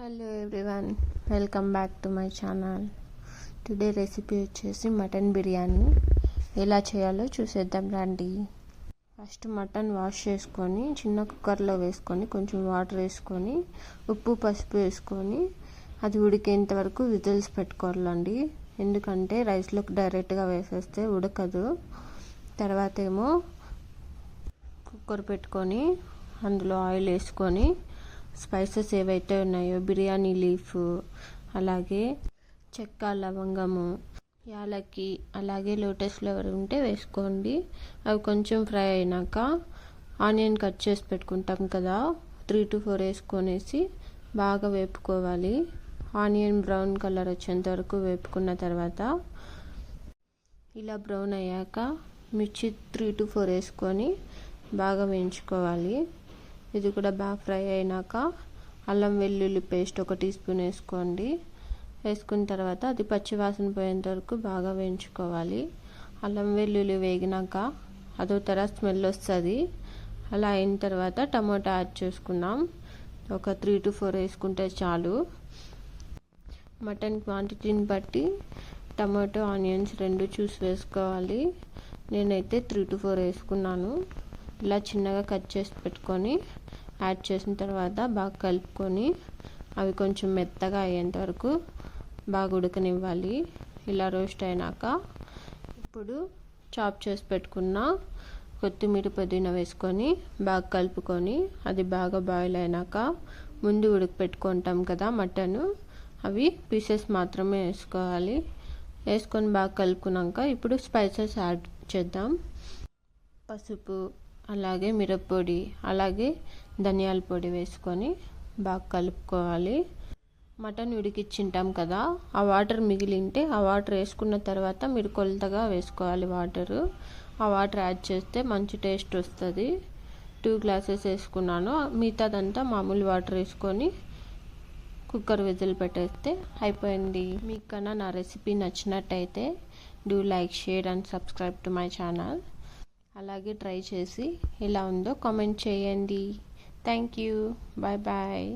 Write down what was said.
Hello everyone, welcome back to my channel. Today recipe వచ్చేసి mutton biryani. ఎలా చేయాలో చూసేద్దాం రండి. ఫస్ట్ మటన్ వాష్ చేసుకొని చిన్న కుక్కర్లో వేసుకొని కొంచెం వాటర్ వేసుకొని ఉప్పు పసుపు వేసుకొని అది ఉడికేంత వరకు విజిల్స్ పెట్టుకోవాలండి. ఎందుకంటే రైస్లోకి డైరెక్ట్గా వేసేస్తే ఉడకదు. తర్వాత ఏమో కుక్కర్ పెట్టుకొని అందులో ఆయిల్ వేసుకొని స్పైసెస్ ఏవైతే ఉన్నాయో బిర్యానీ లీఫ్, అలాగే చెక్క, లవంగము, యాలక్కి, అలాగే లోటస్ ఫ్లవర్ ఉంటే వేసుకోండి. అవి కొంచెం ఫ్రై అయినాక ఆనియన్ కట్ చేసి పెట్టుకుంటాం కదా, 3 to 4 వేసుకొనేసి బాగా వేపుకోవాలి. ఆనియన్ బ్రౌన్ కలర్ వచ్చేంత వరకు వేపుకున్న తర్వాత ఇలా బ్రౌన్ అయ్యాక మిర్చి 3 to 4 వేసుకొని బాగా వేయించుకోవాలి. ఇది కూడా బాగా ఫ్రై అయినాక అల్లం వెల్లుల్లి పేస్ట్ 1 teaspoon వేసుకోండి. వేసుకున్న తర్వాత అది పచ్చివాసన పోయేంత వరకు బాగా వేయించుకోవాలి. అల్లం వెల్లుల్లి వేగినాక అదో తర స్మెల్ వస్తుంది. అలా అయిన తర్వాత టమాటా యాడ్ చేసుకున్నాం. ఒక 3 to 4 వేసుకుంటే చాలు. మటన్ క్వాంటిటీని బట్టి టమాటో, ఆనియన్స్ 2 చూసి వేసుకోవాలి. నేనైతే 3 to 4 వేసుకున్నాను. ఇలా చిన్నగా కట్ చేసి పెట్టుకొని యాడ్ చేసిన తర్వాత బాగా కలుపుకొని అవి కొంచెం మెత్తగా అయ్యేంత వరకు బాగా ఉడకనివ్వాలి. ఇలా రోస్ట్ అయినాక ఇప్పుడు చాప్ చేసి పెట్టుకున్న కొత్తిమీర, పుదీనా వేసుకొని బాగా కలుపుకొని అది బాగా బాయిల్ అయినాక ముందు ఉడకపెట్టుకుంటాం కదా మటన్, అవి పీసెస్ మాత్రమే వేసుకోవాలి. వేసుకొని బాగా కలుపుకున్నాక ఇప్పుడు స్పైసెస్ యాడ్ చేద్దాం. పసుపు, అలాగే మిరప్పొడి, అలాగే ధనియాల పొడి వేసుకొని బాగా కలుపుకోవాలి. మటన్ ఉడికిచ్చింటాం కదా, ఆ వాటర్ మిగిలింటే ఆ వాటర్ వేసుకున్న తర్వాత మీరు కొలతగా వేసుకోవాలి వాటరు. ఆ వాటర్ యాడ్ చేస్తే మంచి టేస్ట్ వస్తుంది. 2 glasses వేసుకున్నాను. మిగతాదంతా మామూలు వాటర్ వేసుకొని కుక్కర్ విజిల్ పెట్టేస్తే అయిపోయింది. మీకు కన్నా నా రెసిపీ నచ్చినట్టయితే do like, share and subscribe to my channel. అలాగే ట్రై చేసి ఎలా ఉందో కామెంట్ చేయండి. Thank you. Bye bye.